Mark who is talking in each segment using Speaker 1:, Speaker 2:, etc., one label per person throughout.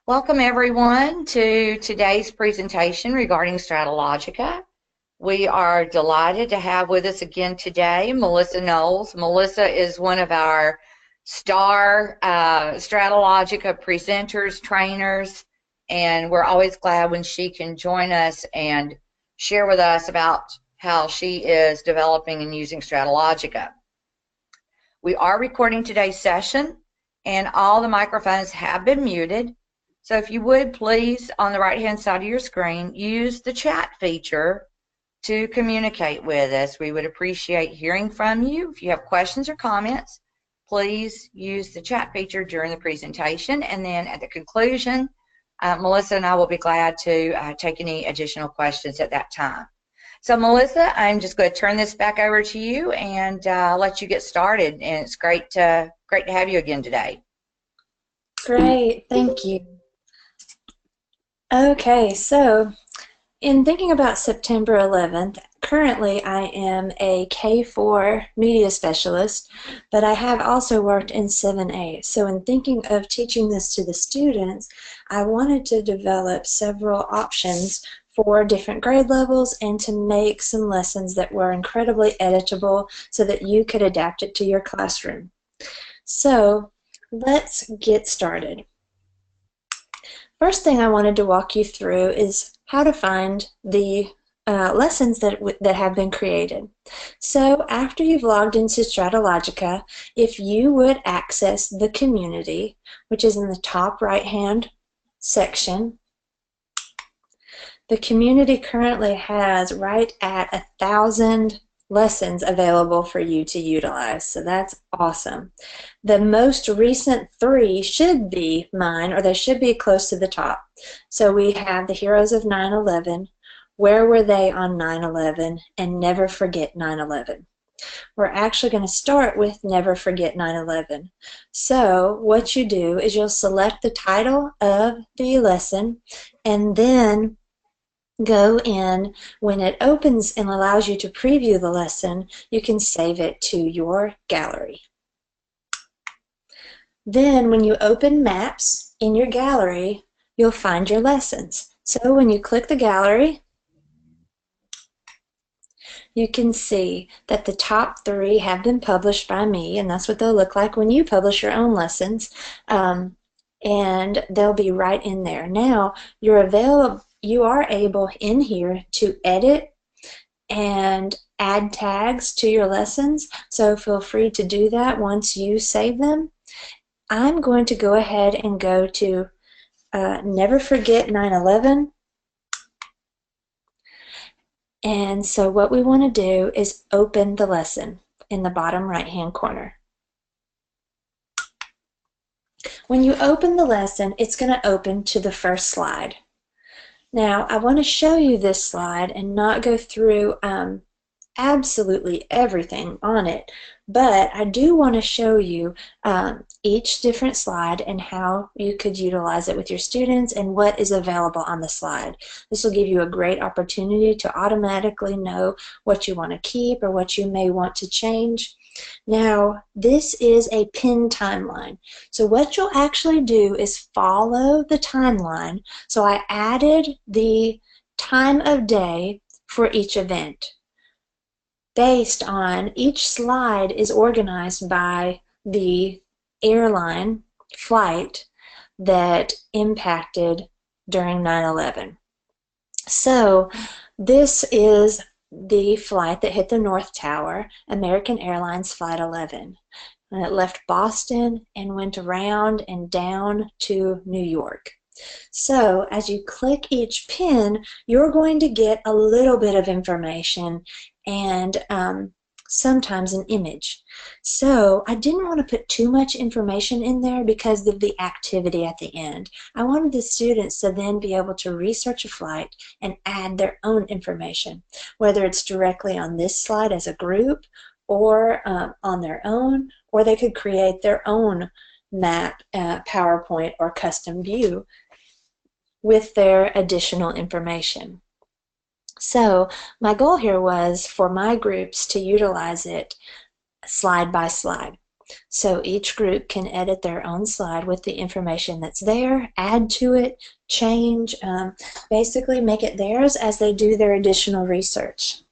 Speaker 1: Welcome everyone to today's presentation regarding StrataLogica. We are delighted to have with us again today Melissa Knowles. Melissa is one of our star StrataLogica presenters, trainers, and we're always glad when she can join us and share with us about how she is developing and using StrataLogica. We are recording today's session and all the microphones have been muted. So if you would please, on the right-hand side of your screen, use the chat feature to communicate with us. We would appreciate hearing from you. If you have questions or comments, please use the chat feature during the presentation. And then at the conclusion, Melissa and I will be glad to take any additional questions at that time. So Melissa, I'm just going to turn this back over to you and let you get started. And it's great to have you again today.
Speaker 2: Great, thank you. Okay, so in thinking about September 11th, currently I am a K4 media specialist, but I have also worked in 7A. So in thinking of teaching this to the students, I wanted to develop several options for different grade levels and to make some lessons that were incredibly editable so that you could adapt it to your classroom. So let's get started. First thing I wanted to walk you through is how to find the lessons that have been created. So after you've logged into StrataLogica, if you would access the community, which is in the top right-hand section, the community currently has right at 1,000 lessons available for you to utilize, so that's awesome. The most recent 3 should be mine, or they should be close to the top. So we have the Heroes of 9/11, Where Were They on 9/11, and Never Forget 9/11. We're actually going to start with Never Forget 9/11. So what you do is you'll select the title of the lesson and then go in. When it opens and allows you to preview the lesson, you can save it to your gallery. Then when you open Maps in your gallery, you'll find your lessons. So when you click the gallery, you can see that the top 3 have been published by me, and that's what they'll look like when you publish your own lessons. And they'll be right in there. Now you are able in here to edit and add tags to your lessons, so feel free to do that once you save them. I'm going to go ahead and go to Never Forget 9/11. And so what we want to do is open the lesson in the bottom right-hand corner. When you open the lesson, it's going to open to the first slide. Now, I want to show you this slide and not go through absolutely everything on it, but I do want to show you each different slide and how you could utilize it with your students and what is available on the slide. This will give you a great opportunity to automatically know what you want to keep or what you may want to change. Now, this is a pin timeline. So what you'll actually do is follow the timeline. So I added the time of day for each event. Based on each slide is organized by the airline flight that impacted during 9/11. So this is the flight that hit the North Tower, American Airlines Flight 11. And it left Boston and went around and down to New York. So as you click each pin, you're going to get a little bit of information and sometimes an image. So I didn't want to put too much information in there because of the activity at the end. I wanted the students to then be able to research a flight and add their own information, whether it's directly on this slide as a group or on their own, or they could create their own map, PowerPoint, or custom view with their additional information. So my goal here was for my groups to utilize it slide by slide. So each group can edit their own slide with the information that's there, add to it, change, basically make it theirs as they do their additional research.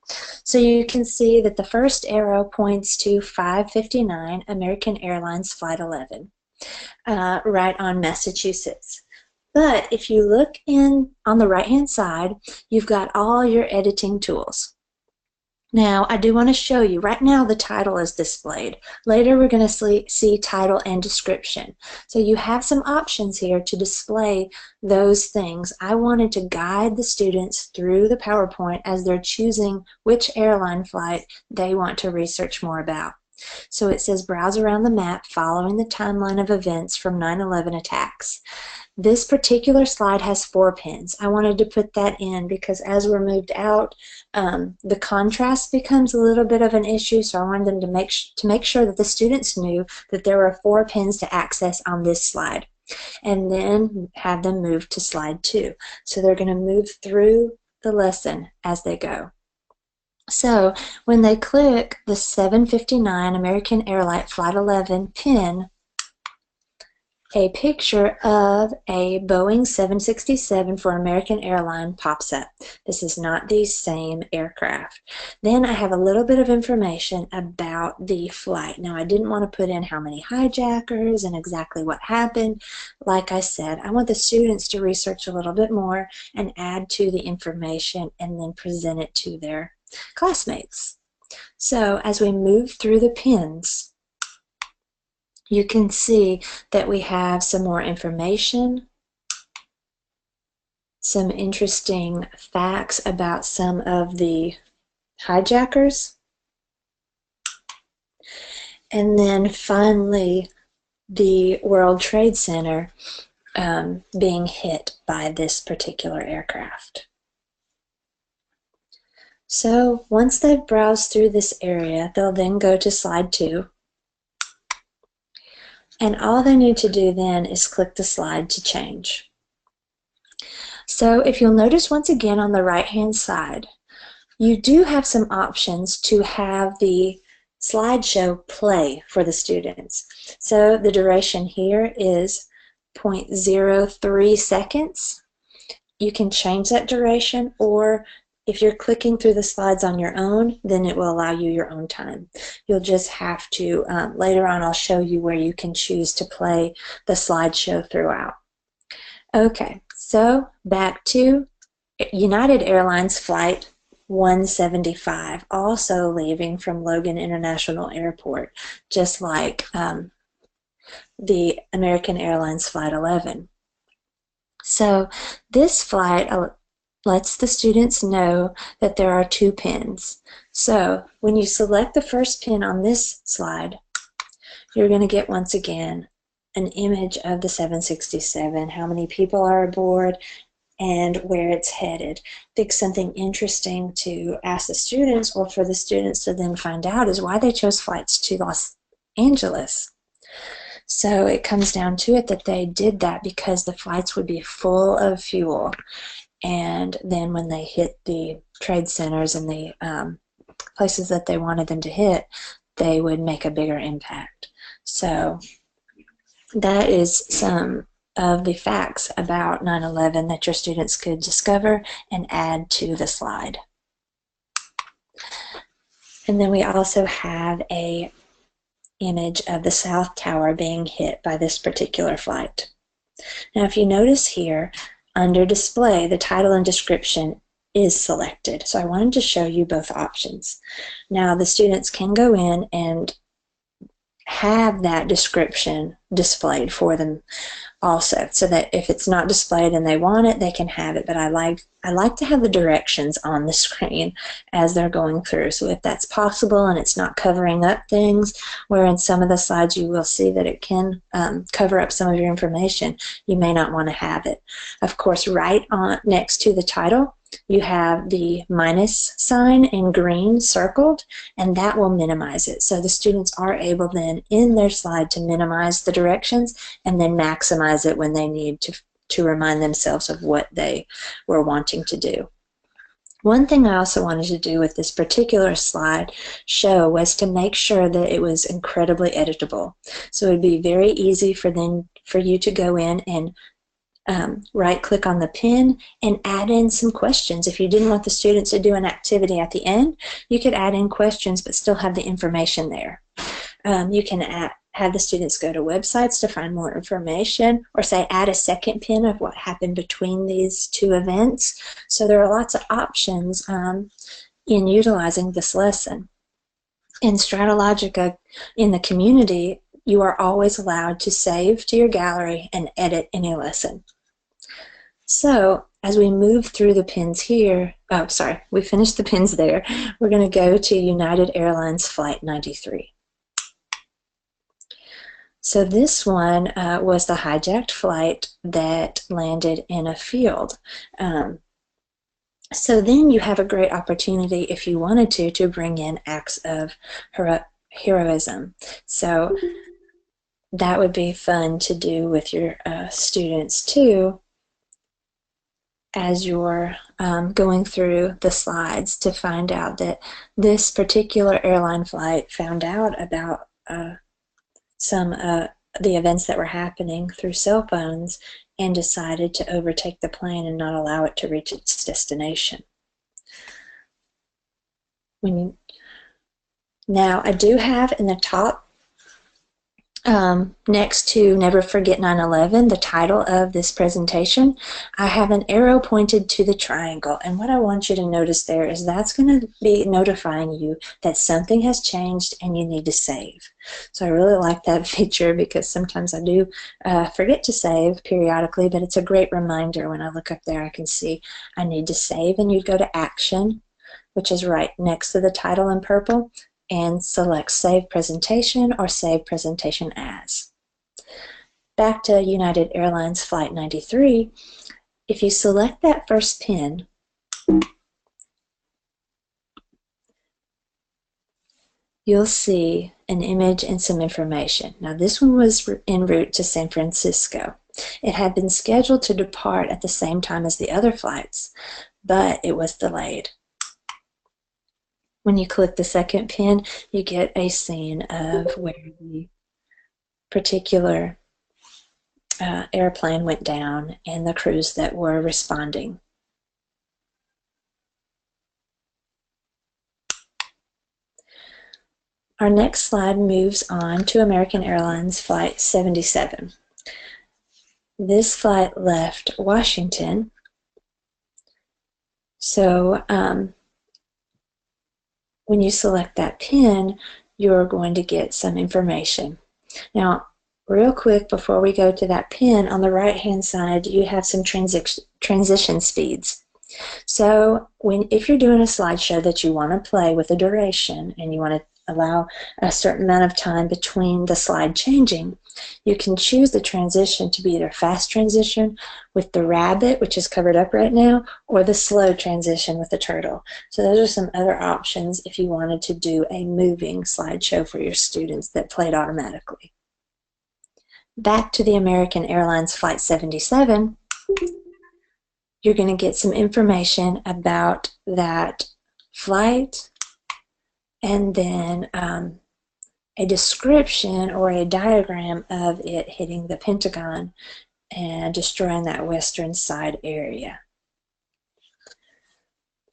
Speaker 2: So you can see that the first arrow points to 5:59 American Airlines Flight 11, right on Massachusetts. But if you look in on the right-hand side, you've got all your editing tools. Now, I do want to show you, right now the title is displayed. Later we're going to see title and description. So you have some options here to display those things. I wanted to guide the students through the PowerPoint as they're choosing which airline flight they want to research more about. So it says browse around the map following the timeline of events from 9/11 attacks. This particular slide has 4 pins. I wanted to put that in because as we're moved out, the contrast becomes a little bit of an issue, so I wanted them to make sure that the students knew that there were 4 pins to access on this slide, and then have them move to slide 2. So they're going to move through the lesson as they go. So when they click the 7:59 American Airlines Flight 11 pin, a picture of a Boeing 767 for American Airlines pops up. This is not the same aircraft. Then I have a little bit of information about the flight. Now, I didn't want to put in how many hijackers and exactly what happened. Like I said, I want the students to research a little bit more and add to the information and then present it to their classmates. So as we move through the pins, you can see that we have some more information, some interesting facts about some of the hijackers, and then finally the World Trade Center being hit by this particular aircraft. So once they've browsed through this area, they'll then go to slide 2. And all they need to do then is click the slide to change. So if you'll notice once again on the right-hand side, you do have some options to have the slideshow play for the students. So the duration here is 0.03 seconds. You can change that duration, or if you're clicking through the slides on your own, then it will allow you your own time. You'll just have to, later on I'll show you where you can choose to play the slideshow throughout. Okay, so back to United Airlines Flight 175, also leaving from Logan International Airport, just like the American Airlines Flight 11. So this flight lets the students know that there are 2 pins. So when you select the first pin on this slide, you're going to get once again an image of the 767, how many people are aboard, and where it's headed. I think something interesting to ask the students, or for the students to then find out, is why they chose flights to Los Angeles. So it comes down to it that they did that because the flights would be full of fuel. And then when they hit the trade centers and the places that they wanted them to hit, they would make a bigger impact. So that is some of the facts about 9/11 that your students could discover and add to the slide. And then we also have a image of the South Tower being hit by this particular flight. Now if you notice here, under display, the title and description is selected. So I wanted to show you both options. Now the students can go in and have that description displayed for them also, so that if it's not displayed and they want it, they can have it. But I like to have the directions on the screen as they're going through. So if that's possible and it's not covering up things, where in some of the slides you will see that it can cover up some of your information, you may not want to have it. Of course, right on next to the title, you have the minus sign in green circled, and that will minimize it. So the students are able then in their slide to minimize the directions and then maximize it when they need to remind themselves of what they were wanting to do. One thing I also wanted to do with this particular slide show was to make sure that it was incredibly editable. So it would be very easy for you to go in and right-click on the pin and add in some questions. If you didn't want the students to do an activity at the end, you could add in questions but still have the information there. You can have the students go to websites to find more information, or say add a second pin of what happened between these two events. So there are lots of options in utilizing this lesson. In StrataLogica, in the community, you are always allowed to save to your gallery and edit any lesson. So as we move through the pins here, oh, sorry, we finished the pins there. We're going to go to United Airlines Flight 93. So this one was the hijacked flight that landed in a field. So then you have a great opportunity, if you wanted to bring in acts of heroism. So that would be fun to do with your students too, as you're going through the slides, to find out that this particular airline flight found out about some the events that were happening through cell phones and decided to overtake the plane and not allow it to reach its destination. Now I do have in the top next to Never Forget 9/11, the title of this presentation, I have an arrow pointed to the triangle, and what I want you to notice there is that's going to be notifying you that something has changed and you need to save. So I really like that feature because sometimes I do forget to save periodically, but it's a great reminder. When I look up there, I can see I need to save, and you'd go to Action, which is right next to the title in purple, and select Save Presentation or Save Presentation As. Back to United Airlines Flight 93, if you select that first pin, you'll see an image and some information. Now this one was en route to San Francisco. It had been scheduled to depart at the same time as the other flights, but it was delayed. When you click the second pin, you get a scene of where the particular airplane went down and the crews that were responding. Our next slide moves on to American Airlines Flight 77. This flight left Washington. So when you select that pin, you're going to get some information. Now, real quick before we go to that pin, on the right-hand side, you have some transition speeds. So if you're doing a slideshow that you want to play with a duration and you want to allow a certain amount of time between the slide changing, you can choose the transition to be either fast transition with the rabbit, which is covered up right now, or the slow transition with the turtle. So those are some other options if you wanted to do a moving slideshow for your students that played automatically. Back to the American Airlines Flight 77, you're going to get some information about that flight, and then a description or a diagram of it hitting the Pentagon and destroying that western side area.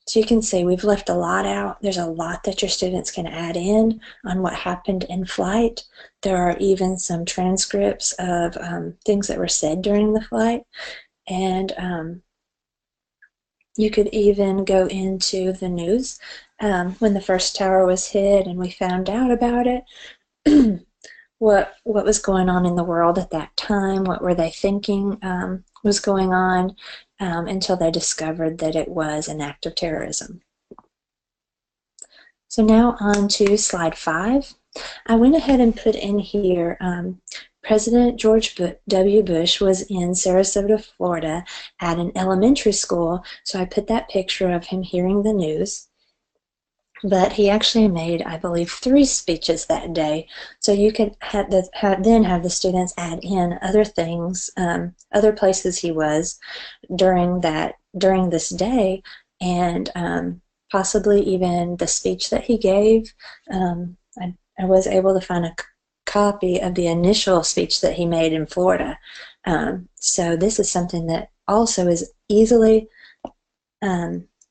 Speaker 2: So you can see we've left a lot out. There's a lot that your students can add in on what happened in flight. There are even some transcripts of things that were said during the flight, and you could even go into the news when the first tower was hit and we found out about it, what was going on in the world at that time, what were they thinking was going on, until they discovered that it was an act of terrorism. So now on to slide 5. I went ahead and put in here President George W. Bush was in Sarasota, Florida at an elementary school, so I put that picture of him hearing the news. But he actually made, I believe, 3 speeches that day. So you could then have the students add in other things, other places he was during this day, and possibly even the speech that he gave. I was able to find a copy of the initial speech that he made in Florida. So this is something that also is easily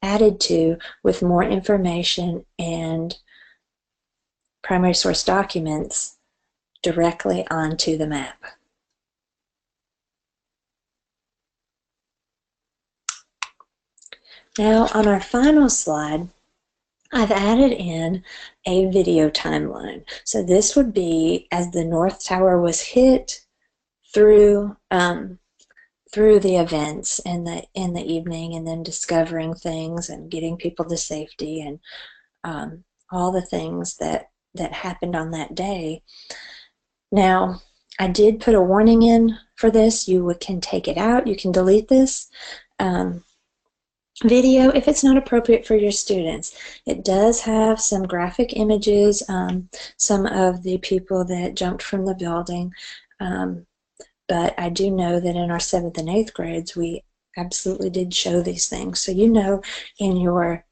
Speaker 2: added to with more information and primary source documents directly onto the map. Now on our final slide, I've added in a video timeline. So this would be as the North Tower was hit through the events in the evening, and then discovering things and getting people to safety, and all the things that happened on that day. Now, I did put a warning in for this. You can take it out. You can delete this video if it's not appropriate for your students. It does have some graphic images, some of the people that jumped from the building, but I do know that in our 7th and 8th grades we absolutely did show these things. So you know your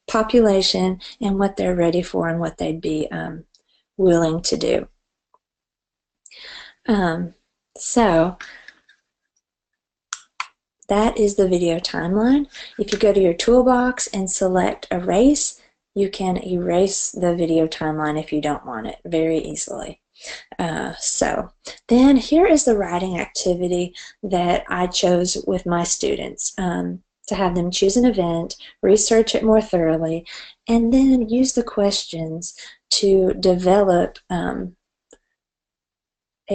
Speaker 2: population and what they're ready for and what they'd be willing to do. So that is the video timeline. If you go to your toolbox and select erase, you can erase the video timeline if you don't want it very easily. So then here is the writing activity that I chose with my students, to have them choose an event, research it more thoroughly, and then use the questions to develop a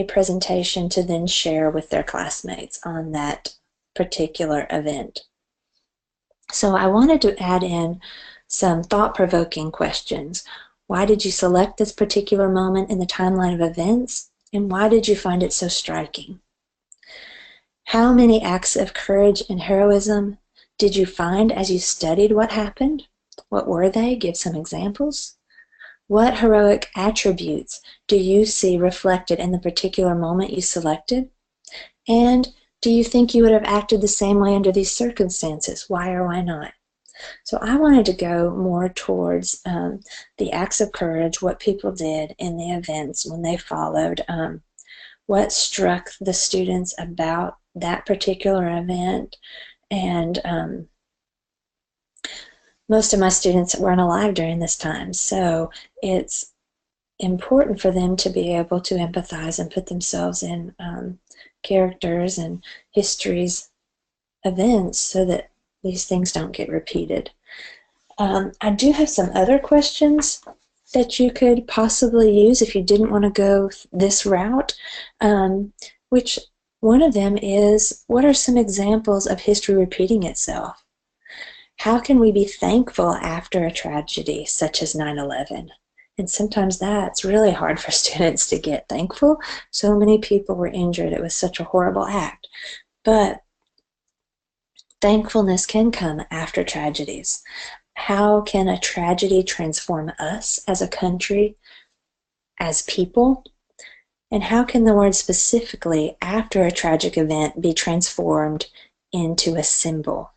Speaker 2: presentation to then share with their classmates on that particular event. So I wanted to add in some thought-provoking questions. Why did you select this particular moment in the timeline of events, and why did you find it so striking? How many acts of courage and heroism did you find as you studied what happened? What were they? Give some examples. What heroic attributes do you see reflected in the particular moment you selected? And do you think you would have acted the same way under these circumstances? Why or why not? So I wanted to go more towards the acts of courage, what people did in the events when they followed, what struck the students about that particular event. And most of my students weren't alive during this time, so it's important for them to be able to empathize and put themselves in characters and histories, events, so that these things don't get repeated. I do have some other questions that you could possibly use if you didn't want to go this route, which one of them is, what are some examples of history repeating itself? How can we be thankful after a tragedy such as 9/11? And sometimes that's really hard for students to get thankful. So many people were injured. It was such a horrible act. But thankfulness can come after tragedies. How can a tragedy transform us as a country, as people? And how can the word specifically after a tragic event be transformed into a symbol?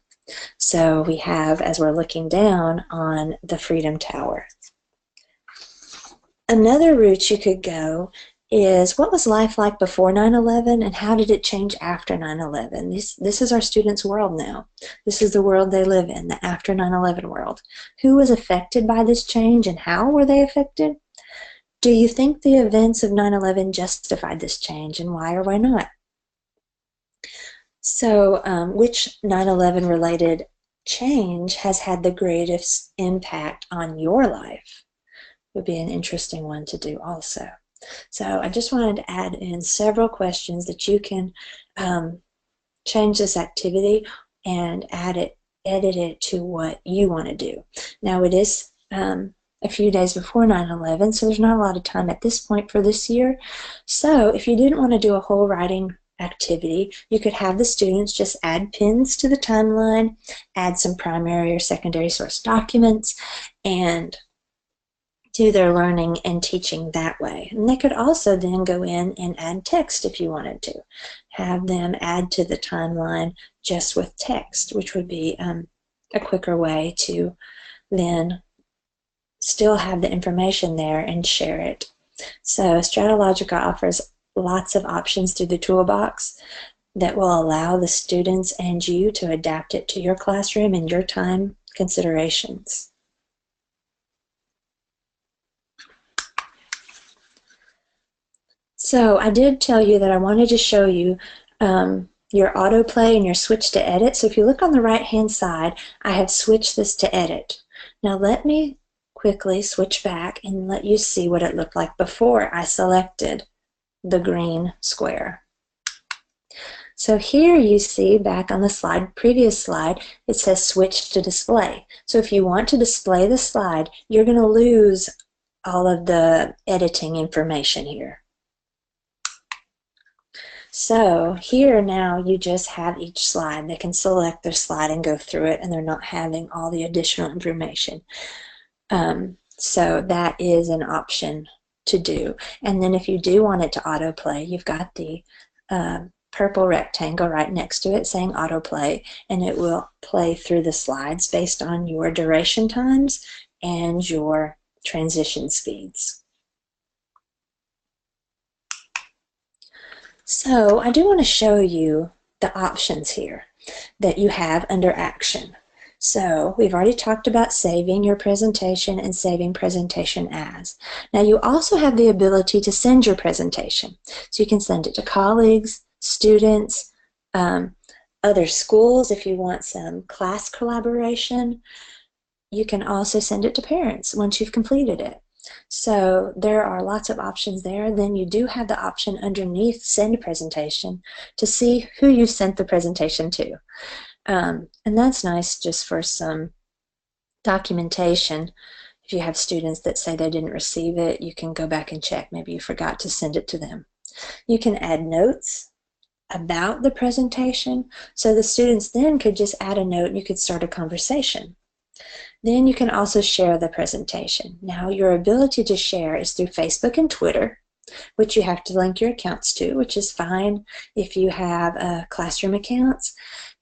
Speaker 2: So we have, as we're looking down on the Freedom Tower. Another route you could go is, what was life like before 9/11 and how did it change after 9/11? This is our students' world now. This is the world they live in, the after 9/11 world. Who was affected by this change and how were they affected? Do you think the events of 9/11 justified this change, and why or why not? So which 9/11 related change has had the greatest impact on your life? Would be an interesting one to do also. So I just wanted to add in several questions that you can change this activity and edit it to what you want to do. Now it is a few days before 9/11, so there's not a lot of time at this point for this year. So if you didn't want to do a whole writing activity, you could have the students just add pins to the timeline, add some primary or secondary source documents, and do their learning and teaching that way. And they could also then go in and add text if you wanted to. Have them add to the timeline just with text, which would be a quicker way to then still have the information there and share it. So StrataLogica offers lots of options through the toolbox that will allow the students and you to adapt it to your classroom and your time considerations. So I did tell you that I wanted to show you your autoplay and your switch to edit. So if you look on the right hand side, I have switched this to edit. Now let me quickly switch back and let you see what it looked like before I selected the green square. So here you see back on the slide, previous slide, it says switch to display. So if you want to display the slide, you're going to lose all of the editing information here. So here now you just have each slide. They can select their slide and go through it, and they're not having all the additional information. So that is an option to do. And then if you do want it to autoplay, you've got the purple rectangle right next to it saying autoplay, and it will play through the slides based on your duration times and your transition speeds. So I do want to show you the options here that you have under action. So we've already talked about saving your presentation and saving presentation as. Now you also have the ability to send your presentation. So you can send it to colleagues, students, other schools if you want some class collaboration. You can also send it to parents once you've completed it. So there are lots of options there. Then you do have the option underneath send presentation to see who you sent the presentation to. And that's nice just for some documentation. If you have students that say they didn't receive it, you can go back and check. Maybe you forgot to send it to them. You can add notes about the presentation. So the students then could just add a note and you could start a conversation. Then you can also share the presentation. Now your ability to share is through Facebook and Twitter, which you have to link your accounts to, which is fine if you have classroom accounts.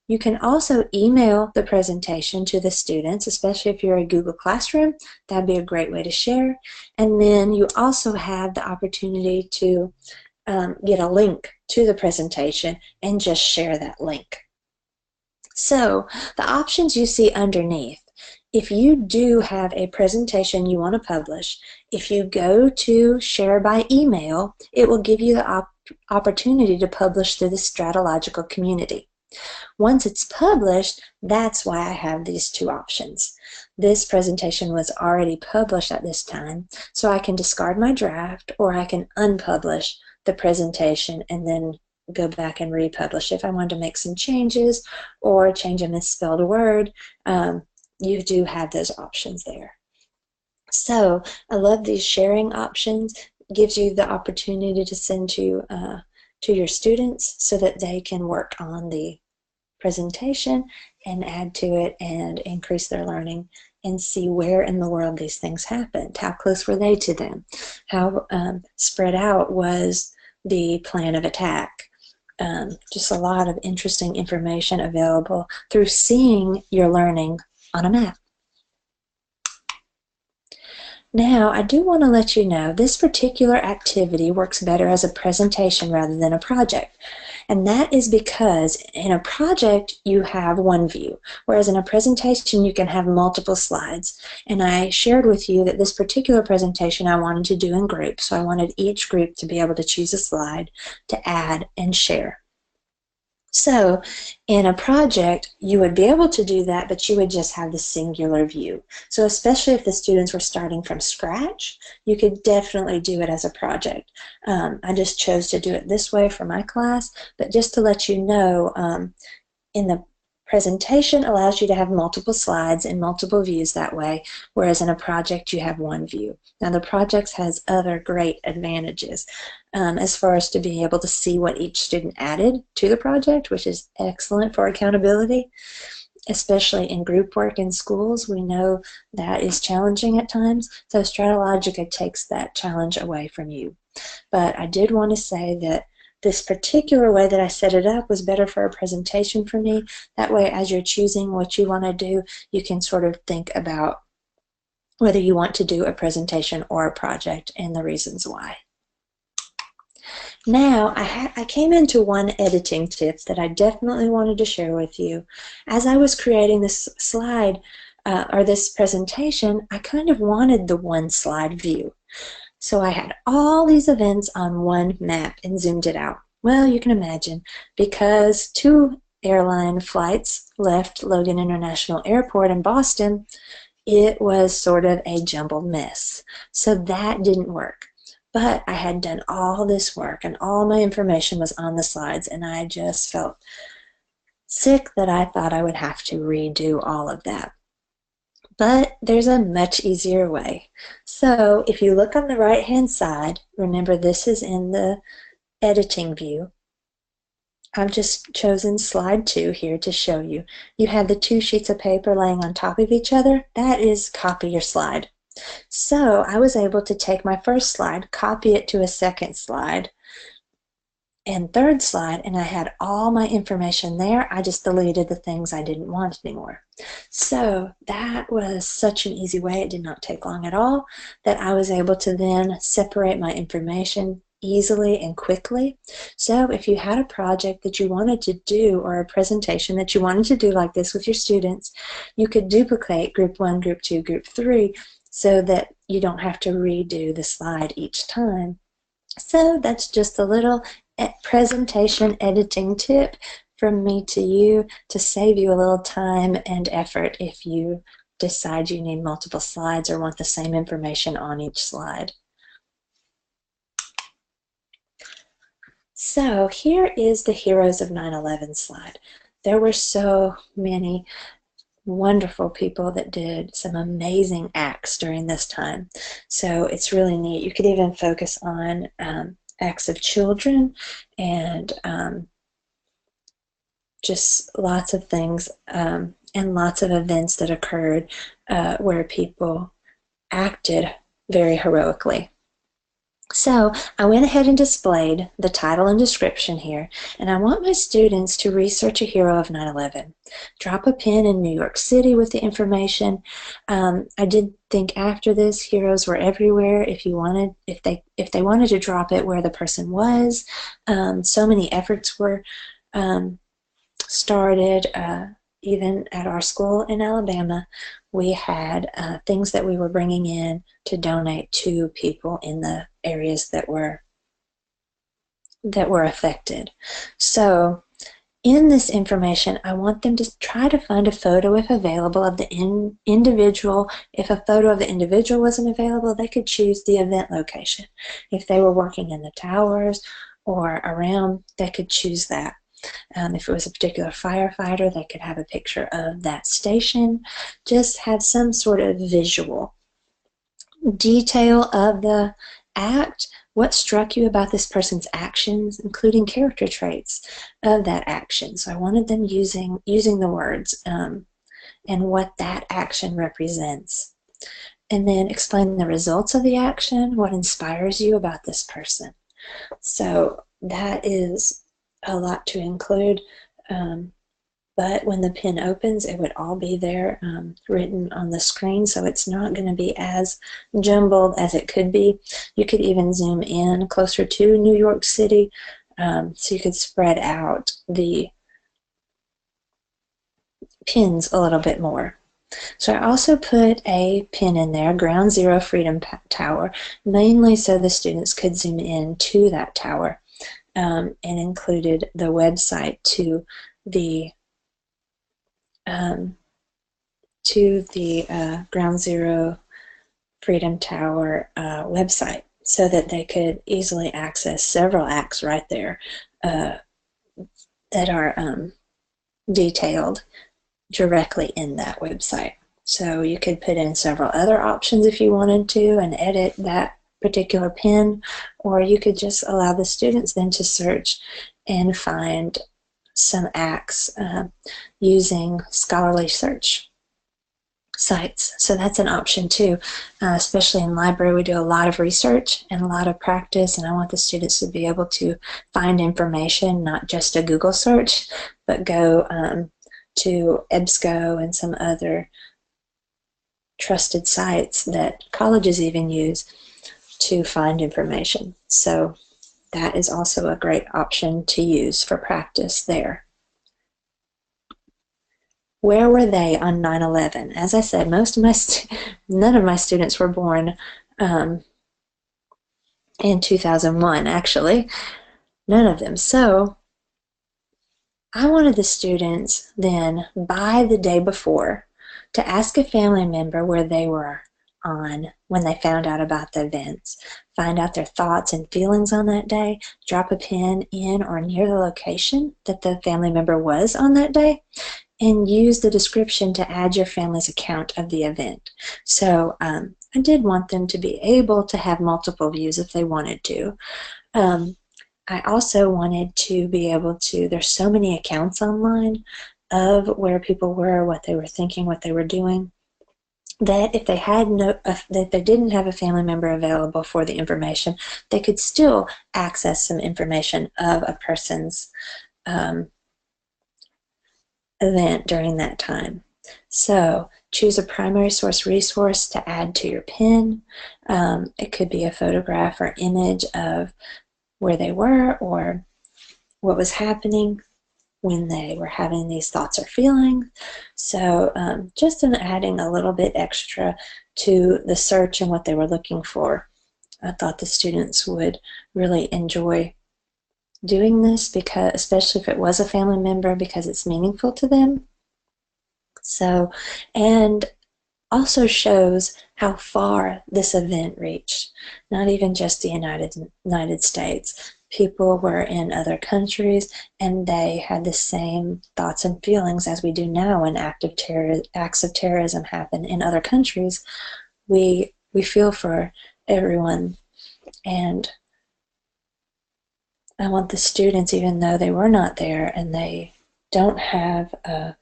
Speaker 2: You can also email the presentation to the students, especially if you're a Google Classroom. That'd be a great way to share. And then you also have the opportunity to get a link to the presentation and just share that link. So the options you see underneath, if you do have a presentation you want to publish, if you go to share by email, it will give you the opportunity to publish through the StrataLogica community. Once it's published, that's why I have these two options. This presentation was already published at this time, so I can discard my draft or I can unpublish the presentation and then go back and republish. If I wanted to make some changes or change a misspelled word, you do have those options there. So I love these sharing options. It gives you the opportunity to send to your students so that they can work on the presentation and add to it and increase their learning and see where in the world these things happened. How close were they to them? How spread out was the plan of attack? Just a lot of interesting information available through seeing your learning on a map. Now, I do want to let you know this particular activity works better as a presentation rather than a project. And that is because in a project, you have one view, whereas in a presentation, you can have multiple slides. And I shared with you that this particular presentation I wanted to do in groups, so I wanted each group to be able to choose a slide to add and share. So in a project, you would be able to do that, but you would just have the singular view. So especially if the students were starting from scratch, you could definitely do it as a project. I just chose to do it this way for my class, but just to let you know, in the presentation allows you to have multiple slides and multiple views that way, whereas in a project you have one view. Now the projects has other great advantages as far as to being able to see what each student added to the project, which is excellent for accountability. especially in group work in schools. We know that is challenging at times, so StrataLogica takes that challenge away from you. But I did want to say that this particular way that I set it up was better for a presentation for me. That way, as you're choosing what you want to do, you can sort of think about whether you want to do a presentation or a project and the reasons why. Now, I came into one editing tip that I definitely wanted to share with you. As I was creating this slide or this presentation, I kind of wanted the one slide view. So I had all these events on one map and zoomed it out. Well, you can imagine, because 2 airline flights left Logan International Airport in Boston, it was sort of a jumbled mess. So that didn't work. But I had done all this work and all my information was on the slides, and I just felt sick that I thought I would have to redo all of that. But there's a much easier way. So if you look on the right-hand side, remember this is in the editing view. I've just chosen slide 2 here to show you. You have the 2 sheets of paper laying on top of each other. That is copy your slide. So I was able to take my first slide, copy it to a second slide, and third slide, and I had all my information there. I just deleted the things I didn't want anymore. So that was such an easy way. It did not take long at all, that I was able to then separate my information easily and quickly. So if you had a project that you wanted to do or a presentation that you wanted to do like this with your students, you could duplicate group 1, group 2, group 3 so that you don't have to redo the slide each time. So that's just a little presentation editing tip from me to you to save you a little time and effort if you decide you need multiple slides or want the same information on each slide. So here is the Heroes of 9/11 slide. There were so many wonderful people that did some amazing acts during this time. So it's really neat. You could even focus on acts of children and just lots of things and lots of events that occurred where people acted very heroically. So I went ahead and displayed the title and description here, and I want my students to research a hero of 9/11. Drop a pin in New York City with the information. I did think after this, heroes were everywhere. If they wanted to drop it where the person was, so many efforts were started. Even at our school in Alabama, we had things that we were bringing in to donate to people in the areas that were affected. So in this information, I want them to try to find a photo, if available, of the individual. If a photo of the individual wasn't available, they could choose the event location. If they were working in the towers or around, they could choose that. If it was a particular firefighter, they could have a picture of that station. Just have some sort of visual detail of the act. What struck you about this person's actions, including character traits of that action. So I wanted them using the words and what that action represents. And then explain the results of the action, what inspires you about this person. So that is a lot to include, but when the pin opens, it would all be there written on the screen, so it's not going to be as jumbled as it could be. You could even zoom in closer to New York City, so you could spread out the pins a little bit more. So I also put a pin in there, Ground Zero Freedom Tower, mainly so the students could zoom in to that tower. And included the website to the Ground Zero Freedom Tower website, so that they could easily access several acts right there that are detailed directly in that website. So you could put in several other options if you wanted to and edit that particular pin, or you could just allow the students then to search and find some acts using scholarly search sites. So that's an option too. Especially in library, we do a lot of research and a lot of practice, and I want the students to be able to find information, not just a Google search, but go to EBSCO and some other trusted sites that colleges even use to find information. So that is also a great option to use for practice there. Where were they on 9/11? As I said, none of my students were born in 2001, actually. None of them. So I wanted the students then, by the day before, to ask a family member where they were on when they found out about the events, find out their thoughts and feelings on that day, drop a pin in or near the location that the family member was on that day, and use the description to add your family's account of the event. So I did want them to be able to have multiple views if they wanted to. I also wanted to be able to, there's so many accounts online of where people were, what they were thinking, what they were doing, that if they that they didn't have a family member available for the information, they could still access some information of a person's event during that time. So choose a primary source resource to add to your pin. It could be a photograph or image of where they were or what was happening when they were having these thoughts or feelings. So just in adding a little bit extra to the search and what they were looking for, I thought the students would really enjoy doing this, because especially if it was a family member, because it's meaningful to them. So, and also shows how far this event reached, not even just the United States. People were in other countries, and they had the same thoughts and feelings as we do now when acts of terrorism happen in other countries. We feel for everyone, and I want the students, even though they were not there and they don't have a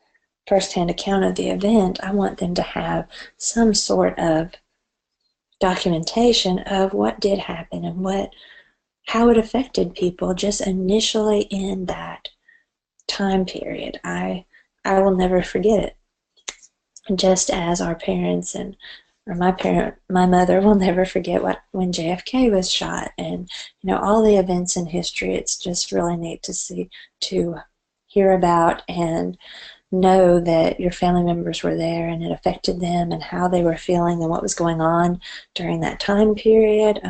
Speaker 2: firsthand account of the event, I want them to have some sort of documentation of what did happen and how it affected people just initially in that time period. I will never forget it. Just as our parents or my mother will never forget when JFK was shot, and all the events in history. It's just really neat to hear about and know that your family members were there and it affected them and how they were feeling and what was going on during that time period.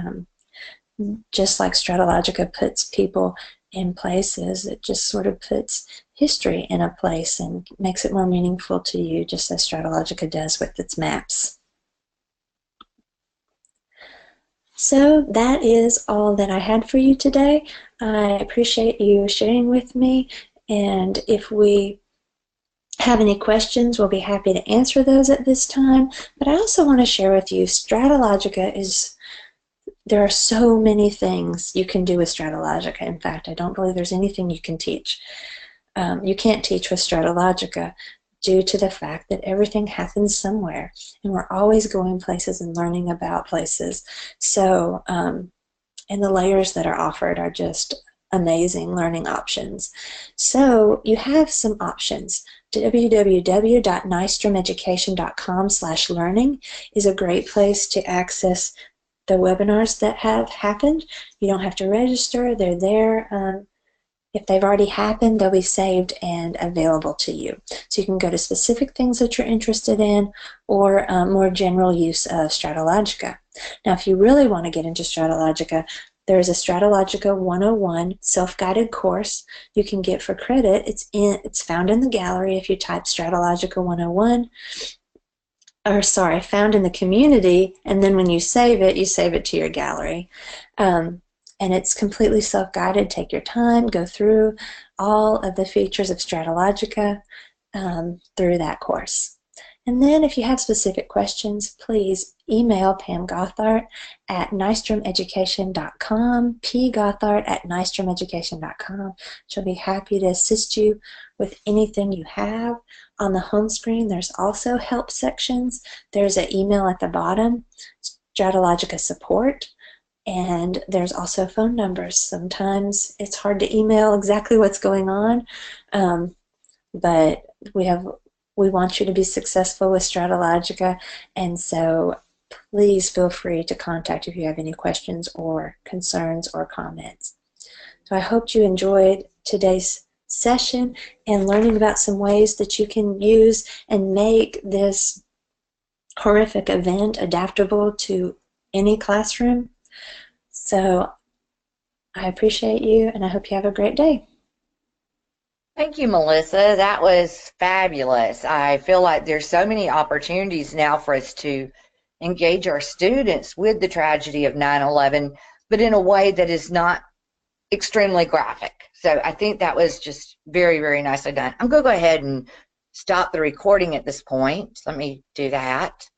Speaker 2: Just like StrataLogica puts people in places, it just sort of puts history in a place and makes it more meaningful to you, just as StrataLogica does with its maps. So that is all that I had for you today. I appreciate you sharing with me, and if we have any questions, we'll be happy to answer those at this time. But I also want to share with you, there are so many things you can do with StrataLogica. In fact, I don't believe there's anything you can teach. You can't teach with StrataLogica due to the fact that everything happens somewhere, and we're always going places and learning about places. So, and the layers that are offered are just amazing learning options. So you have some options. www.nystromeducation.com/learning is a great place to access the webinars that have happened. You don't have to register. They're there. If they've already happened, they'll be saved and available to you. So you can go to specific things that you're interested in, or more general use of StrataLogica. Now, if you really want to get into StrataLogica, there's a StrataLogica 101 self-guided course you can get for credit. It's found in the gallery if you type StrataLogica 101, or sorry, found in the community, and then when you save it to your gallery. And it's completely self-guided. Take your time, go through all of the features of StrataLogica through that course. And then if you have specific questions, please email Pam Gothard at nystromeducation.com, pgothard@nystromeducation.com. She'll be happy to assist you with anything you have. On the home screen, there's also help sections. There's an email at the bottom, StrataLogica support, and there's also phone numbers. Sometimes it's hard to email exactly what's going on, but we want you to be successful with StrataLogica, and so please feel free to contact if you have any questions or concerns or comments. So I hope you enjoyed today's session and learning about some ways that you can use and make this horrific event adaptable to any classroom. So I appreciate you, and I hope you have a great day.
Speaker 1: Thank you, Melissa. That was fabulous. I feel like there's so many opportunities now for us to engage our students with the tragedy of 9/11, but in a way that is not extremely graphic. So I think that was just very, very nicely done. I'm going to go ahead and stop the recording at this point. Let me do that.